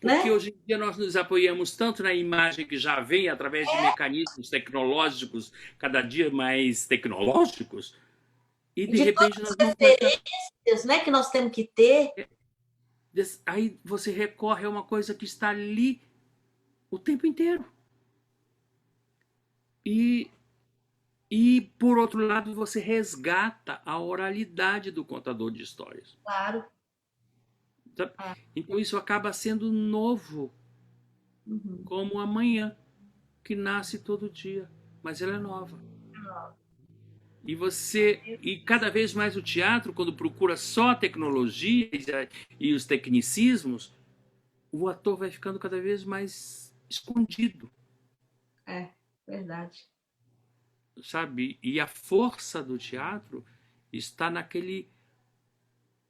Porque hoje em dia nós nos apoiamos tanto na imagem que já vem através de mecanismos tecnológicos, cada dia mais tecnológicos, e de repente nós não referências, né, que nós temos que ter. Aí você recorre a uma coisa que está ali o tempo inteiro. E por outro lado, você resgata a oralidade do contador de histórias. Claro. Sabe? Então isso acaba sendo novo, como a manhã, que nasce todo dia, mas ela é nova. E cada vez mais o teatro, quando procura só a tecnologia e os tecnicismos, o ator vai ficando cada vez mais escondido, É, verdade. sabe? E a força do teatro está naquele.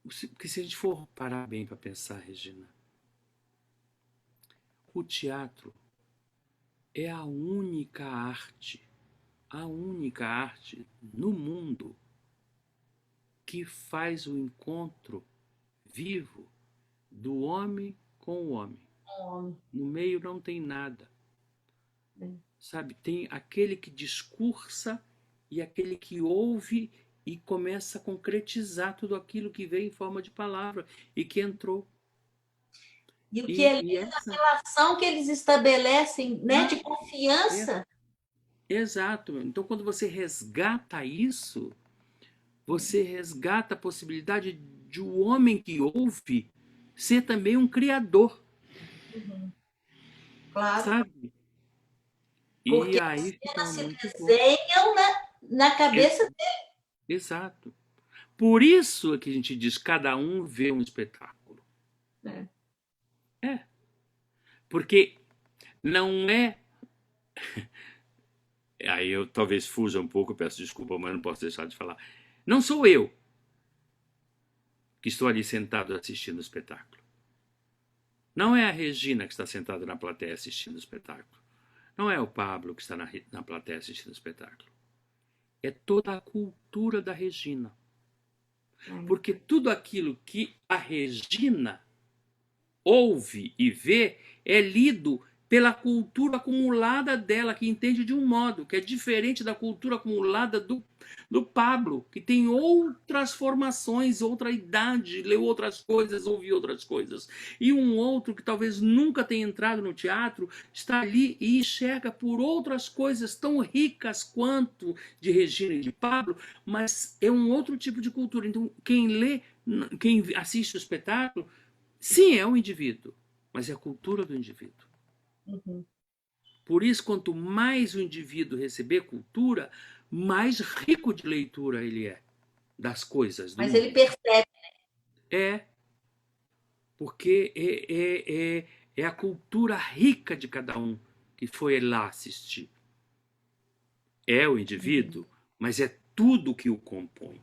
Porque se a gente for parar bem para pensar, Regina, o teatro é a única arte no mundo que faz o encontro vivo do homem com o homem. No meio não tem nada. Sabe? Tem aquele que discursa e aquele que ouve e começa a concretizar tudo aquilo que vem em forma de palavra e que entrou. E o que é lindo, a relação que eles estabelecem, né, de confiança. Exato. Então, quando você resgata isso, você resgata a possibilidade de o homem que ouve ser também um criador. Claro. Sabe? Porque E as aí fica cenas se muito bom. desenham na cabeça dele. Exato. Por isso é que a gente diz cada um vê um espetáculo. É. Porque não é. Aí eu talvez fuja um pouco, peço desculpa, mas não posso deixar de falar. Não sou eu que estou ali sentado assistindo o espetáculo. Não é a Regina que está sentada na plateia assistindo o espetáculo. Não é o Pablo que está na plateia assistindo o espetáculo. É toda a cultura da Regina. Porque tudo aquilo que a Regina ouve e vê é lido pela cultura acumulada dela, que entende de um modo que é diferente da cultura acumulada do Pablo, que tem outras formações, outra idade, leu outras coisas, ouviu outras coisas. E um outro que talvez nunca tenha entrado no teatro está ali e enxerga por outras coisas tão ricas quanto de Regina e de Pablo, mas é um outro tipo de cultura. Então, quem lê, quem assiste o espetáculo, sim, é um indivíduo, mas é a cultura do indivíduo. Por isso, quanto mais o indivíduo receber cultura, mais rico de leitura ele é das coisas do Mas mundo. ele percebe. É, porque é a cultura rica de cada um que foi lá assistir. É o indivíduo, mas é tudo que o compõe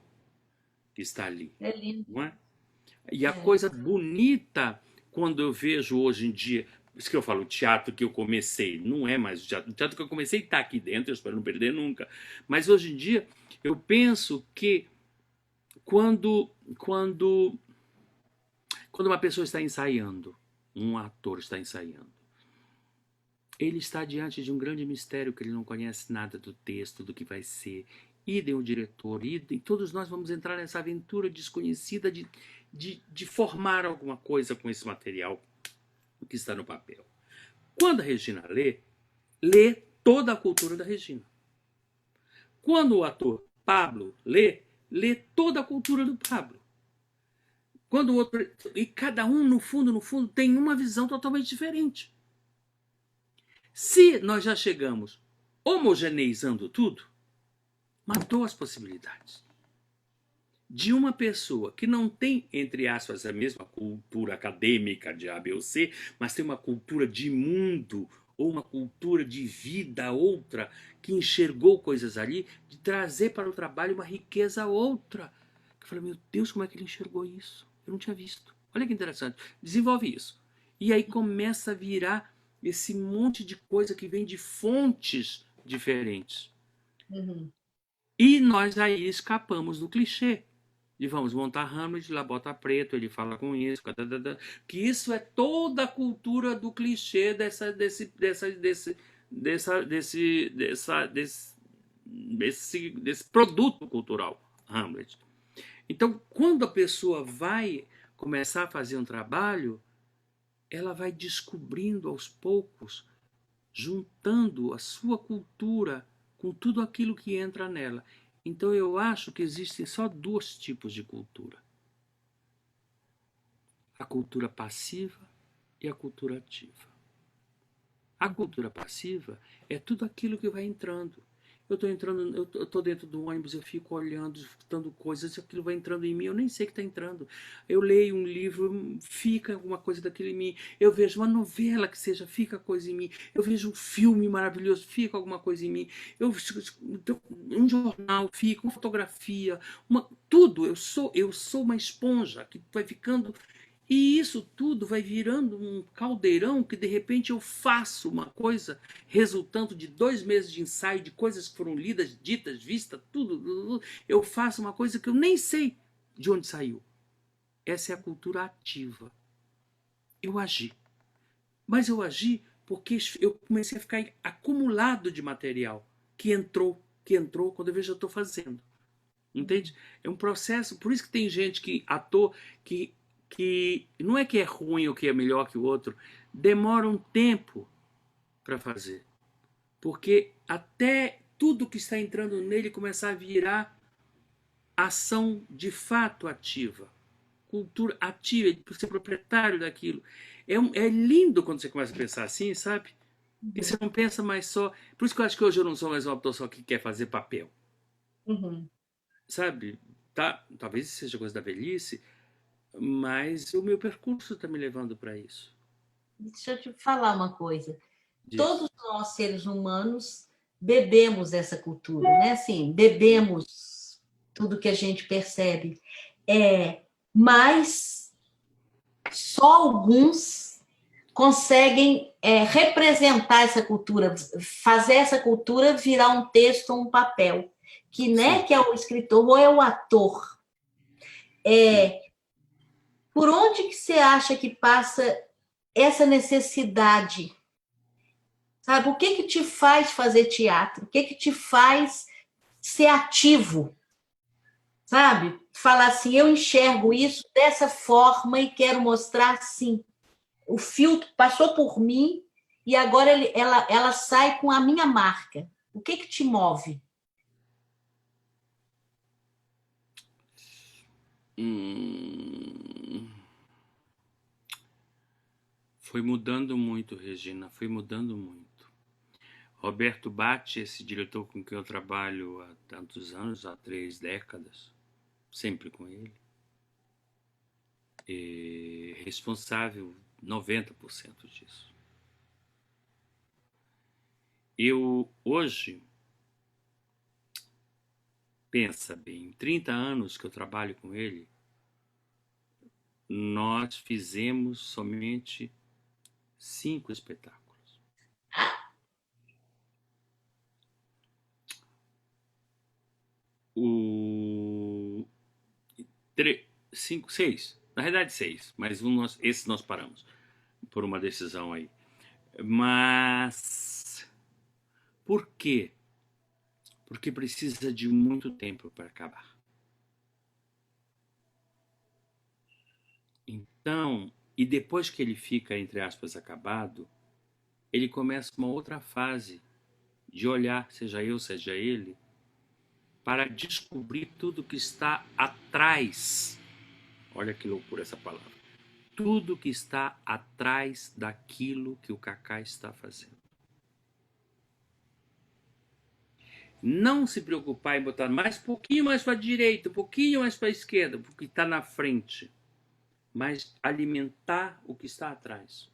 que está ali. É lindo. Não é? E a coisa bonita, quando eu vejo hoje em dia, isso que eu falo, o teatro que eu comecei, não é mais o teatro que eu comecei está aqui dentro, eu espero não perder nunca. Mas hoje em dia, eu penso que quando uma pessoa está ensaiando, um ator está ensaiando, ele está diante de um grande mistério que ele não conhece nada do texto, do que vai ser. Idem o diretor, idem, todos nós vamos entrar nessa aventura desconhecida de formar alguma coisa com esse material que está no papel. Quando a Regina lê toda a cultura da Regina. Quando o ator Pablo lê toda a cultura do Pablo. Quando o outro, e cada um, no fundo, tem uma visão totalmente diferente. Se nós já chegamos homogeneizando tudo, matou as possibilidades. De uma pessoa que não tem, entre aspas, a mesma cultura acadêmica de A, B ou C, mas tem uma cultura de mundo ou uma cultura de vida outra, que enxergou coisas ali, de trazer para o trabalho uma riqueza outra. Eu falei, meu Deus, como é que ele enxergou isso? Eu não tinha visto. Olha que interessante. Desenvolve isso. E aí começa a virar esse monte de coisa que vem de fontes diferentes. E nós aí escapamos do clichê. E vamos montar Hamlet, lá bota preto, ele fala com isso, que isso é toda a cultura do clichê desse produto cultural, Hamlet. Então, quando a pessoa vai começar a fazer um trabalho, ela vai descobrindo aos poucos, juntando a sua cultura com tudo aquilo que entra nela. Então eu acho que existem só dois tipos de cultura: a cultura passiva e a cultura ativa. A cultura passiva é tudo aquilo que vai entrando. Eu estou entrando, eu tô dentro do ônibus, eu fico olhando, escutando coisas, aquilo vai entrando em mim, eu nem sei que está entrando. Eu leio um livro, fica alguma coisa daquilo em mim. Eu vejo uma novela que seja, fica coisa em mim. Eu vejo um filme maravilhoso, fica alguma coisa em mim. Um jornal, fica uma fotografia, tudo. Eu sou uma esponja que vai ficando. E isso tudo vai virando um caldeirão que de repente eu faço uma coisa resultando de 2 meses de ensaio, de coisas que foram lidas, ditas, vistas, tudo. Eu faço uma coisa que eu nem sei de onde saiu. Essa é a cultura ativa. Eu agi. Mas eu agi porque eu comecei a ficar acumulado de material que entrou, quando eu vejo eu estou fazendo. Entende? É um processo, por isso que tem gente ator, que não é que é ruim ou que é melhor que o outro, demora um tempo para fazer. Porque até tudo que está entrando nele começar a virar ação de fato ativa. Cultura ativa, de ser proprietário daquilo. É lindo quando você começa a pensar assim, sabe? E você não pensa mais só. Por isso que eu acho que hoje eu não sou mais um autor só que quer fazer papel. Sabe? Tá, talvez seja coisa da velhice, mas o meu percurso está me levando para isso. Deixa eu te falar uma coisa. Diz. Todos nós, seres humanos, bebemos essa cultura, né? Assim, bebemos tudo que a gente percebe. Mas só alguns conseguem representar essa cultura, fazer essa cultura virar um texto, um papel, que, né, que é o escritor ou é o ator. Por onde que você acha que passa essa necessidade? Sabe, o que te faz fazer teatro? O que te faz ser ativo? Sabe? Falar assim, eu enxergo isso dessa forma e quero mostrar assim. O filtro passou por mim e agora ela sai com a minha marca. O que te move? Foi mudando muito, Regina, foi mudando muito. Roberto Batti, esse diretor com quem eu trabalho há tantos anos, há 3 décadas, sempre com ele, é responsável 90% disso. Eu, hoje, pensa bem, em 30 anos que eu trabalho com ele, nós fizemos somente 5 espetáculos. 5, 6. Na realidade, 6. Mas esse nós paramos por uma decisão aí. Mas por quê? Porque precisa de muito tempo para acabar. Então, e depois que ele fica, entre aspas, acabado, ele começa uma outra fase de olhar, seja eu, seja ele, para descobrir tudo que está atrás. Olha que loucura essa palavra. Tudo que está atrás daquilo que o Kaká está fazendo. Não se preocupar em botar mais um pouquinho mais para a direita, um pouquinho mais para a esquerda, porque está na frente. Mas alimentar o que está atrás.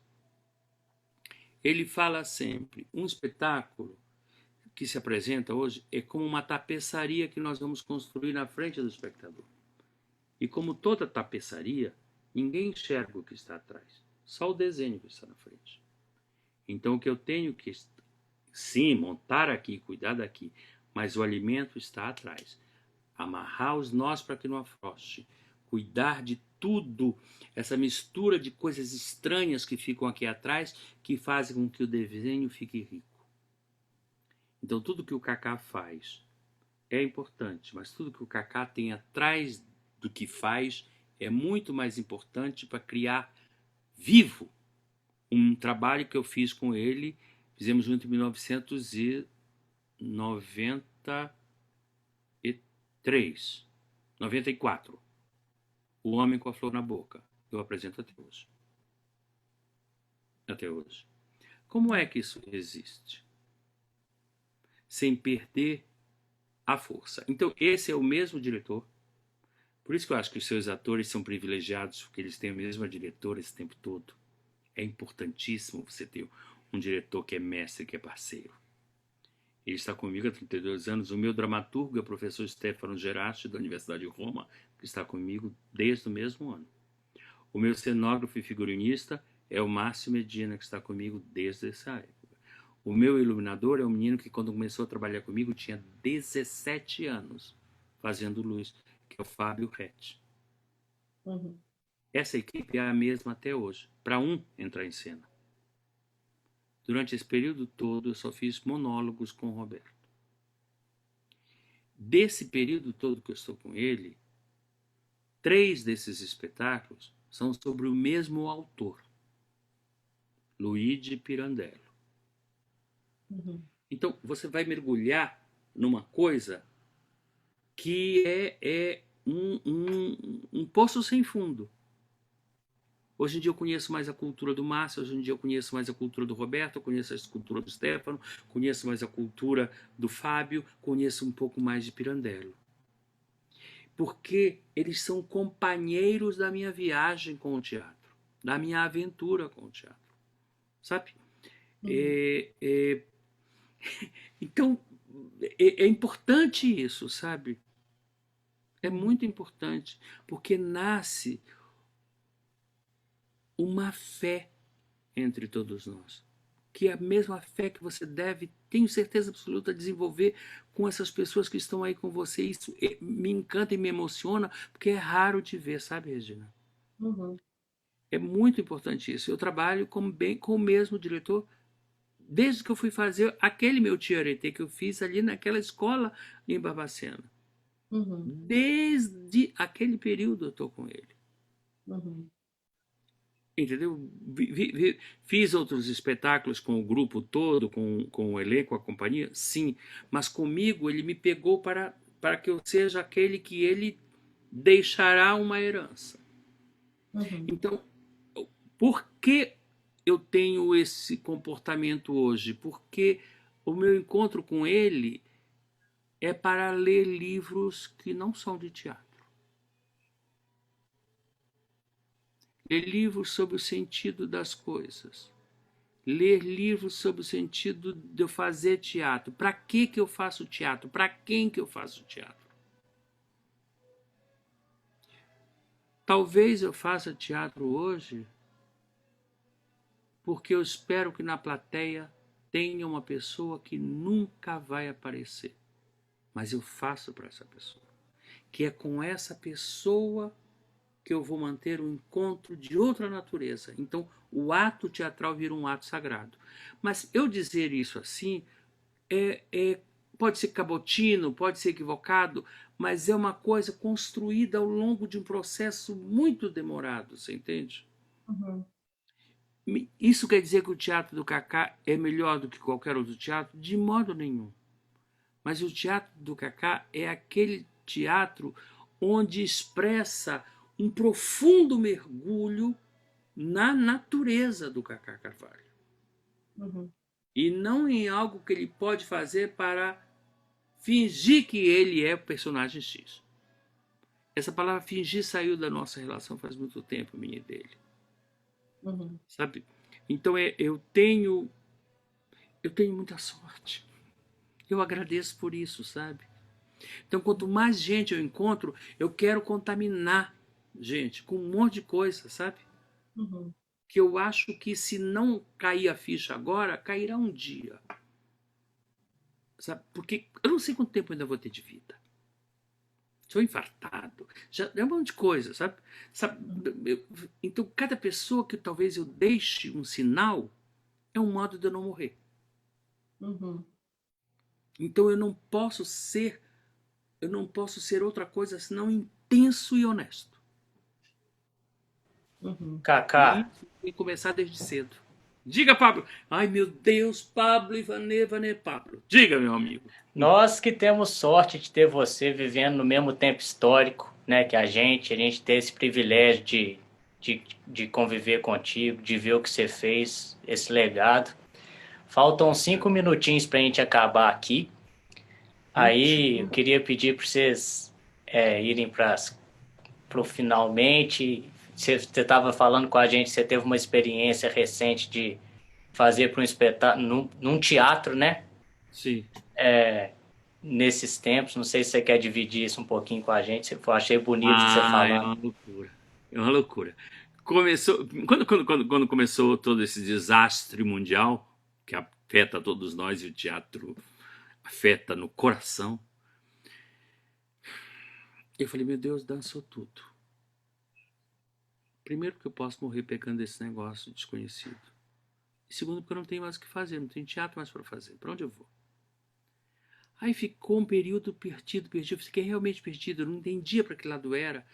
Ele fala sempre, um espetáculo que se apresenta hoje é como uma tapeçaria que nós vamos construir na frente do espectador. E como toda tapeçaria, ninguém enxerga o que está atrás, só o desenho que está na frente. Então o que eu tenho que, sim, montar aqui, cuidar daqui, mas o alimento está atrás. Amarrar os nós para que não afroche, cuidar de tudo, essa mistura de coisas estranhas que ficam aqui atrás, que fazem com que o desenho fique rico. Então tudo que o Kaká faz é importante, mas tudo que o Kaká tem atrás do que faz é muito mais importante para criar vivo um trabalho que eu fiz com ele. Fizemos junto em 1993, 94. O Homem com a Flor na Boca. Eu apresento até hoje. Até hoje. Como é que isso existe? Sem perder a força. Então, esse é o mesmo diretor. Por isso que eu acho que os seus atores são privilegiados, porque eles têm a mesma diretora esse tempo todo. É importantíssimo você ter um diretor que é mestre, que é parceiro. Ele está comigo há 32 anos. O meu dramaturgo é o professor Stefano Gerasti, da Universidade de Roma, que está comigo desde o mesmo ano. O meu cenógrafo e figurinista é o Márcio Medina, que está comigo desde essa época. O meu iluminador é um menino que, quando começou a trabalhar comigo, tinha 17 anos, fazendo luz, que é o Fábio Rett. Essa equipe é a mesma até hoje, para um entrar em cena. Durante esse período todo, eu só fiz monólogos com o Roberto. Desse período todo que eu estou com ele, 3 desses espetáculos são sobre o mesmo autor, Luigi Pirandello. Então, você vai mergulhar numa coisa que é um poço sem fundo. Hoje em dia eu conheço mais a cultura do Márcio, hoje em dia eu conheço mais a cultura do Roberto, eu conheço a cultura do Stefano, conheço mais a cultura do Fábio, conheço um pouco mais de Pirandello. Porque eles são companheiros da minha viagem com o teatro, da minha aventura com o teatro. Sabe? Então, é importante isso, sabe? É muito importante, porque nasce uma fé entre todos nós, que é a mesma fé que você deve, tenho certeza absoluta, desenvolver com essas pessoas que estão aí com você. Isso me encanta e me emociona, porque é raro de ver, sabe, Regina? É muito importante isso. Eu trabalho com o mesmo diretor desde que eu fui fazer aquele meu Tiareté que eu fiz ali naquela escola em Barbacena. Desde aquele período eu estou com ele. Entendeu? Fiz outros espetáculos com o grupo todo, com o elenco, a companhia, sim. Mas comigo ele me pegou para que eu seja aquele que ele deixará uma herança. Então, por que eu tenho esse comportamento hoje? Porque o meu encontro com ele é para ler livros que não são de teatro. Ler livros sobre o sentido das coisas. Ler livros sobre o sentido de eu fazer teatro. Para que eu faço teatro? Para quem que eu faço teatro? Talvez eu faça teatro hoje porque eu espero que na plateia tenha uma pessoa que nunca vai aparecer. Mas eu faço para essa pessoa. Que é com essa pessoa que eu vou manter um encontro de outra natureza. Então, o ato teatral vira um ato sagrado. Mas eu dizer isso assim pode ser cabotino, pode ser equivocado, mas é uma coisa construída ao longo de um processo muito demorado, você entende? Isso quer dizer que o teatro do Kaká é melhor do que qualquer outro teatro? De modo nenhum. Mas o teatro do Kaká é aquele teatro onde expressa um profundo mergulho na natureza do Kaká Carvalho. E não em algo que ele pode fazer para fingir que ele é o personagem X. Essa palavra fingir saiu da nossa relação faz muito tempo, minha e dele. Sabe? Então eu tenho muita sorte. Eu agradeço por isso, sabe? Então, quanto mais gente eu encontro, eu quero contaminar gente com um monte de coisa, sabe? Que eu acho que se não cair a ficha agora, cairá um dia. Sabe? Porque eu não sei quanto tempo ainda vou ter de vida. Sou infartado. Já é um monte de coisa, sabe? Então, cada pessoa que talvez eu deixe um sinal é um modo de eu não morrer. Então, eu não posso ser outra coisa senão intenso e honesto. Uhum. E Kaká, isso tem que começar desde cedo. Diga, Pablo. Ai, meu Deus, Pablo, Ivanê, Pablo. Diga, meu amigo. nós que temos sorte de ter você vivendo no mesmo tempo histórico, né, que a gente ter esse privilégio de conviver contigo, de ver o que você fez, esse legado. Faltam 5 minutinhos para a gente acabar aqui. Aí eu Último. queria pedir para vocês irem para o finalmente. Você estava falando com a gente, você teve uma experiência recente de fazer para um espetáculo, num teatro, né? Sim. Nesses tempos, não sei se você quer dividir isso um pouquinho com a gente. Eu achei bonito você Ah, é falando. uma loucura. É uma loucura. Começou, quando começou todo esse desastre mundial, que afeta todos nós e o teatro afeta no coração, eu falei, meu Deus, dançou tudo. Primeiro, porque eu posso morrer pegando esse negócio desconhecido. E segundo, porque eu não tenho mais o que fazer, não tenho teatro mais para fazer. Para onde eu vou? Aí ficou um período perdido. Eu fiquei realmente perdido, eu não entendia para que lado era.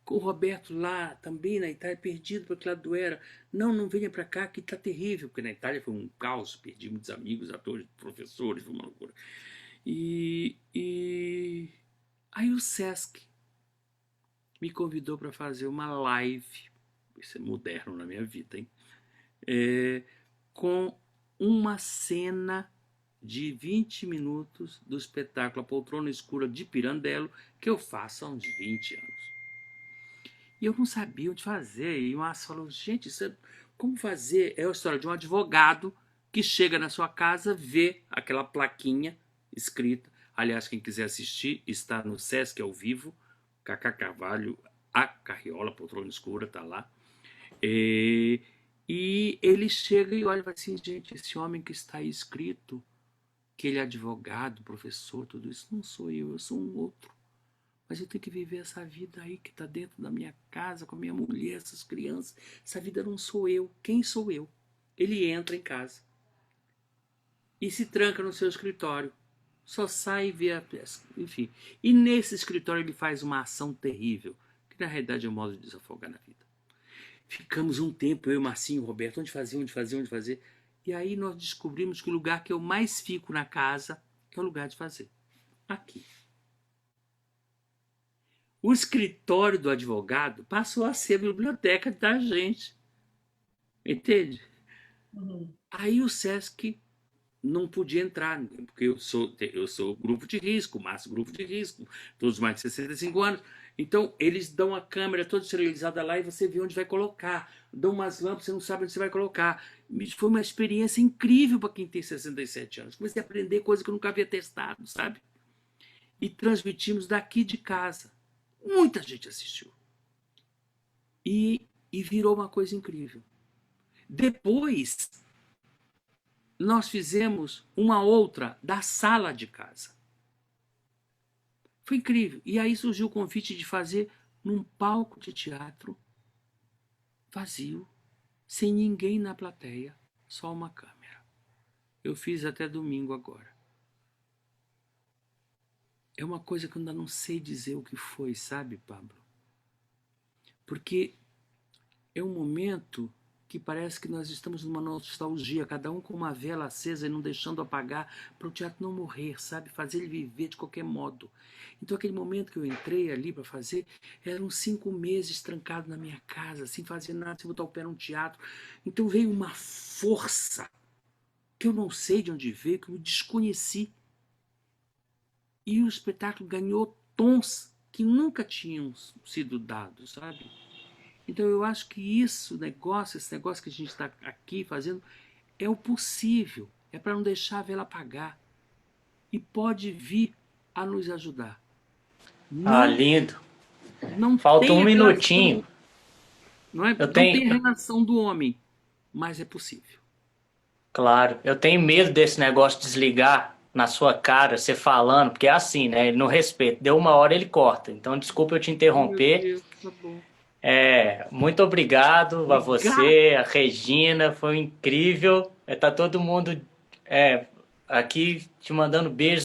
Com o Roberto lá, também na Itália, perdido para que lado era. Não, não venha para cá, que tá terrível, porque na Itália foi um caos, perdi muitos amigos, atores, professores, foi uma loucura. E aí o Sesc me convidou para fazer uma live, isso é moderno na minha vida, hein? Com uma cena de 20 minutos do espetáculo A Poltrona Escura de Pirandello, que eu faço há uns 20 anos. E eu não sabia onde fazer. E o Márcio falou, gente, como fazer? É a história de um advogado que chega na sua casa, vê aquela plaquinha escrita. Aliás, quem quiser assistir, está no Sesc ao vivo. Cacá Carvalho, a Carriola, Poltrona Escura, está lá. E ele chega e olha e fala assim, gente, esse homem que está aí escrito, que ele é advogado, professor, tudo isso, não sou eu sou um outro. Mas eu tenho que viver essa vida aí que está dentro da minha casa, com a minha mulher, essas crianças. Essa vida não sou eu. Quem sou eu? Ele entra em casa e se tranca no seu escritório. Só sai e vê a peça. Enfim. E nesse escritório ele faz uma ação terrível, que na realidade é um modo de desafogar na vida. Ficamos um tempo, eu e Marcinho, Roberto, onde fazer. E aí nós descobrimos que o lugar que eu mais fico na casa é o lugar de fazer. Aqui. O escritório do advogado passou a ser a biblioteca da gente. Entende? Uhum. Aí o Sesc não podia entrar, porque eu sou grupo de risco, Márcio grupo de risco, todos mais de 65 anos. Então, eles dão a câmera toda esterilizada lá e você vê onde vai colocar. Dão umas lâmpadas, você não sabe onde você vai colocar. Foi uma experiência incrível para quem tem 67 anos. Comecei a aprender coisa que eu nunca havia testado, sabe? E transmitimos daqui de casa. Muita gente assistiu. E virou uma coisa incrível. Depois, nós fizemos uma outra da sala de casa. Foi incrível. E aí surgiu o convite de fazer num palco de teatro vazio, sem ninguém na plateia, só uma câmera. Eu fiz até domingo agora. É uma coisa que eu ainda não sei dizer o que foi, sabe, Pablo? Porque é um momento que parece que nós estamos numa nostalgia, cada um com uma vela acesa e não deixando apagar, para o teatro não morrer, sabe? Fazer ele viver de qualquer modo. Então aquele momento que eu entrei ali para fazer, eram 5 meses trancado na minha casa, sem fazer nada, sem botar o pé num teatro. Então veio uma força que eu não sei de onde veio, que eu desconheci. E o espetáculo ganhou tons que nunca tinham sido dados, sabe? Então eu acho que esse negócio que a gente está aqui fazendo, é o possível. É para não deixar a vela apagar. E pode vir a nos ajudar. Ah, Não, lindo. não Falta um tem minutinho. relação, não é? Eu Não tenho, tem relação do homem, mas é possível. claro, eu tenho medo desse negócio desligar na sua cara, você falando, porque é assim, né? Ele não respeita. Deu uma hora, ele corta. Então, desculpa eu te Oh, meu interromper. Deus, tá bom. Muito obrigado a Obrigado. você, a Regina, foi incrível. Tá todo mundo aqui te mandando beijos.